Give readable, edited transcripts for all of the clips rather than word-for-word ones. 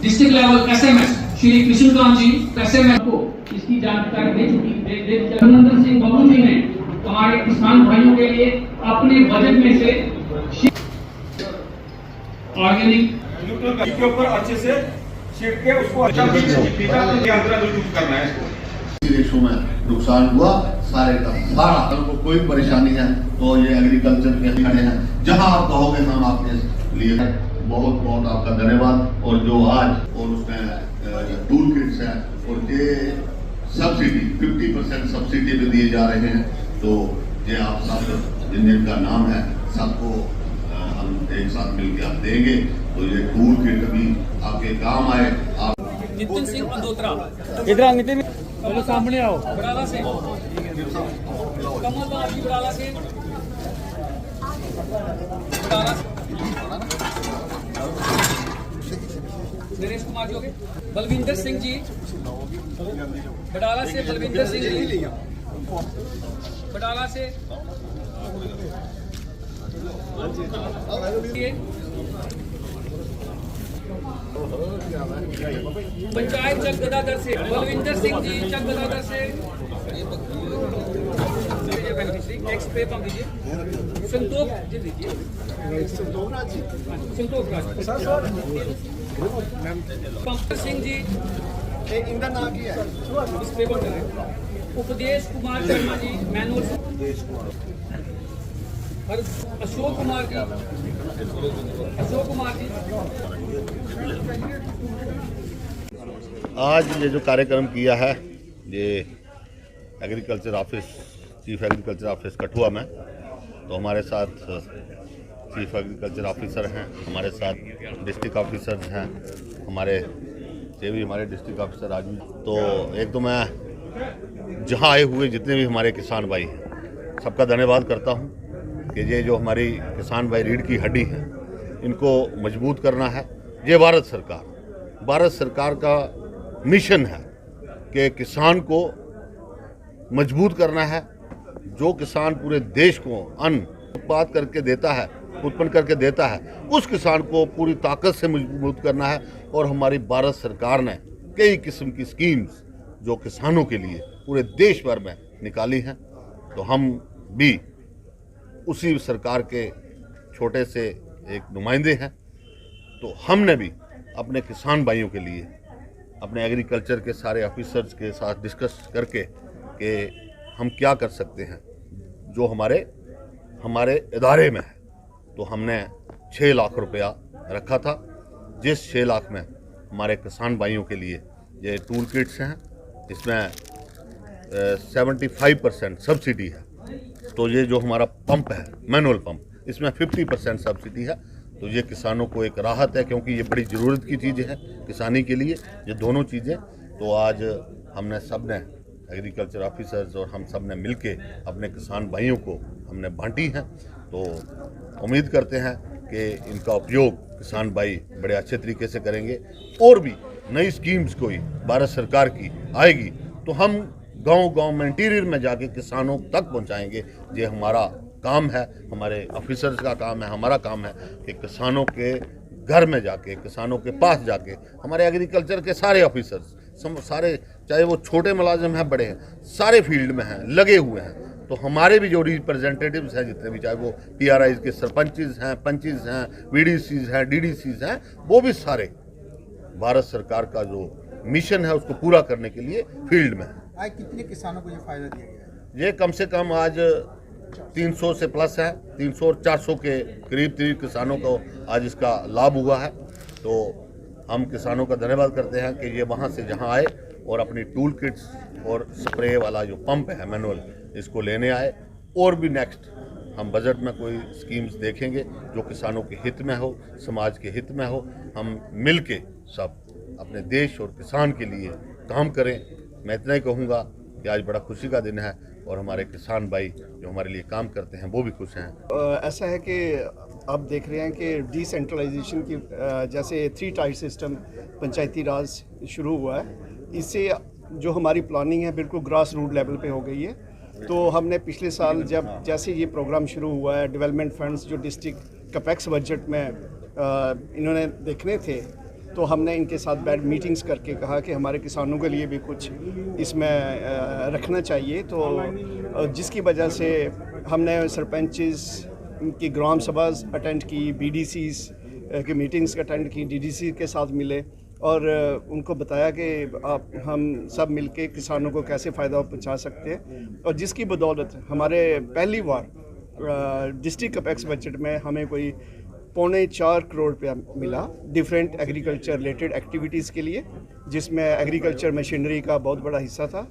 District level SMS Shri Krishnakant ji SMS को इसकी जानकारी दे चुकी रघुनंदन सिंह बबलू जी ने हमारे किसान भाइयों के लिए अपने बजट में से ऑर्गेनिक के ऊपर अच्छे से छिड़क के उसको अच्छा करना है। देशों में नुकसान हुआ सारे का सारा, को कोई परेशानी है तो ये एग्रीकल्चर के खड़े हैं, जहां आप कहोगे हम आपके लिए। बहुत बहुत आपका धन्यवाद। और जो आज और उसमें टूल किट्स हैं और ये सब्सिडी 50% सब्सिडी पे दिए जा रहे हैं, तो ये आप सब जिनका नाम है सबको हम एक साथ मिलकर आप देंगे, तो ये टूल किट भी आपके काम आए। आप नितिन सिंह पंडोत्रा इधर नितिन बोलो, सामने आओ। बड़ाला से कमल बाबू जी बड़ाला से नरेश कुमार जी हो गए। बलविंदर सिंह जी बड़ाला से, बलविंदर सिंह जी बड़ाला से, पंचायत चक गदादर से बलविंदर सिंह जी, चक गदादर से टैक्स पे पंप दीजिए। संतोष जी दीजिए, संतोष राज पंप सिंह जी इनका नाम क्या है? इस पे पंप है। उपदेश कुमार शर्मा जी मैनुअल, अशोक कुमार जी, अशोक कुमार जी। आज ये जो कार्यक्रम किया है ये agriculture office, chief agriculture office Kathua में, तो हमारे साथ चीफ एग्रीकल्चर ऑफिसर हैं, हमारे साथ डिस्ट्रिक्ट ऑफिसर्स हैं, हमारे ये भी हमारे डिस्ट्रिक्ट ऑफिसर आज भी। तो एक तो मैं जहां आए हुए जितने भी हमारे किसान भाई हैं सबका धन्यवाद करता हूं कि ये जो हमारी किसान भाई रीढ़ की हड्डी हैं इनको मजबूत करना है। ये भारत सरकार का मिशन है कि किसान को मजबूत करना है। जो किसान पूरे देश को अन्न उत्पाद करके देता है, उत्पन्न करके देता है, उस किसान को पूरी ताकत से मजबूत करना है। और हमारी भारत सरकार ने कई किस्म की स्कीम्स जो किसानों के लिए पूरे देश भर में निकाली हैं, तो हम भी उसी सरकार के छोटे से एक नुमाइंदे हैं। तो हमने भी अपने किसान भाइयों के लिए अपने एग्रीकल्चर के सारे ऑफिसर्स के साथ डिस्कस करके कि हम क्या कर सकते हैं जो हमारे इदारे में है, तो हमने 6 लाख रुपया रखा था, जिस 6 लाख में हमारे किसान भाइयों के लिए ये टूल किट्स हैं, इसमें 75% सब्सिडी है। तो ये जो हमारा पंप है मैनुअल पंप, इसमें 50% सब्सिडी है। तो ये किसानों को एक राहत है, क्योंकि ये बड़ी ज़रूरत की चीज़ है किसानी के लिए, ये दोनों चीज़ें। तो आज हमने सब ने एग्रीकल्चर ऑफिसर्स और हम सब ने मिलके अपने किसान भाइयों को हमने बांटी हैं। तो उम्मीद करते हैं कि इनका उपयोग किसान भाई बड़े अच्छे तरीके से करेंगे। और भी नई स्कीम्स कोई भारत सरकार की आएगी तो हम गांव-गांव में इंटीरियर में जाके किसानों तक पहुंचाएंगे। ये हमारा काम है, हमारे ऑफिसर्स का काम है, हमारा काम है कि किसानों के घर में जाके, किसानों के पास जाके, हमारे एग्रीकल्चर के सारे ऑफिसर्स सारे, चाहे वो छोटे मुलाजिम हैं बड़े हैं, सारे फील्ड में हैं, लगे हुए हैं। तो हमारे भी जो रिप्रेजेंटेटिव्स हैं जितने भी, चाहे वो PRIs के सरपंचेस हैं, पंचेस हैं, VDCs हैं, DDCs हैं, वो भी सारे भारत सरकार का जो मिशन है उसको पूरा करने के लिए फील्ड में है। आज कितने किसानों को ये फायदा दिया गया है? ये कम से कम आज 300 से प्लस है, 300 और 400 के करीब किसानों को आज इसका लाभ हुआ है। तो हम किसानों का धन्यवाद करते हैं कि ये वहाँ से जहाँ आए और अपनी टूल किट्स और स्प्रे वाला जो पंप है मैनुअल, इसको लेने आए। और भी नेक्स्ट हम बजट में कोई स्कीम्स देखेंगे जो किसानों के हित में हो, समाज के हित में हो। हम मिल के सब अपने देश और किसान के लिए काम करें। मैं इतना ही कहूँगा कि आज बड़ा खुशी का दिन है और हमारे किसान भाई जो हमारे लिए काम करते हैं वो भी खुश हैं। ऐसा है कि आप देख रहे हैं कि डिसेंट्रलाइजेशन की जैसे 3 टायर सिस्टम पंचायती राज शुरू हुआ है, इससे जो हमारी प्लानिंग है बिल्कुल ग्रास रूट लेवल पे हो गई है। तो हमने पिछले साल जब जैसे ये प्रोग्राम शुरू हुआ है, डेवलपमेंट फंड्स जो डिस्ट्रिक्ट कैपेक्स बजट में इन्होंने देखने थे, तो हमने इनके साथ बैठ मीटिंग्स करके कहा कि हमारे किसानों के लिए भी कुछ इसमें रखना चाहिए। तो जिसकी वजह से हमने सरपंचेस की ग्राम सभा अटेंड की, बीडीसीज की मीटिंग्स अटेंड की, डीडीसी के साथ मिले और उनको बताया कि हम सब मिलके किसानों को कैसे फ़ायदा पहुंचा सकते हैं। और जिसकी बदौलत हमारे पहली बार डिस्ट्रिक्ट कैपेक्स बजट में हमें कोई 4.25 करोड़ रुपया मिला डिफरेंट एग्रीकल्चर रिलेटेड एक्टिविटीज़ के लिए, जिसमें एग्रीकल्चर मशीनरी का बहुत बड़ा हिस्सा था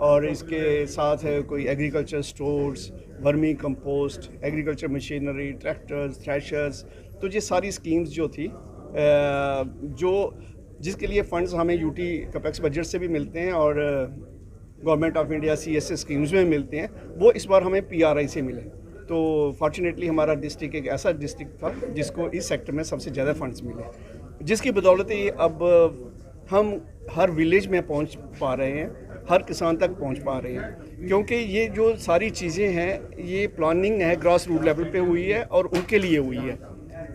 और इसके साथ कोई agriculture stores, vermi compost, agriculture machinery, tractors, threshers. तो ये सारी स्कीम्स जो थी जो जिसके लिए फ़ंड्स हमें यूटी कैपेक्स बजट से भी मिलते हैं और government of India CSS schemes में मिलते हैं, वो इस बार हमें PRI से मिले। तो फॉर्चुनेटली हमारा डिस्ट्रिक्ट एक ऐसा डिस्ट्रिक्ट था जिसको इस सेक्टर में सबसे ज़्यादा फंड्स मिले, जिसकी बदौलत ही अब हम हर विलेज में पहुंच पा रहे हैं, हर किसान तक पहुंच पा रहे हैं, क्योंकि ये जो सारी चीज़ें हैं ये प्लानिंग है ग्रास रूट लेवल पे हुई है और उनके लिए हुई है।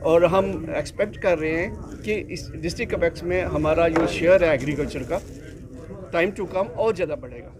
और हम एक्सपेक्ट कर रहे हैं कि इस डिस्ट्रिक्ट कैपेक्स में हमारा जो शेयर है एग्रीकल्चर का टाइम टू कम और ज़्यादा बढ़ेगा।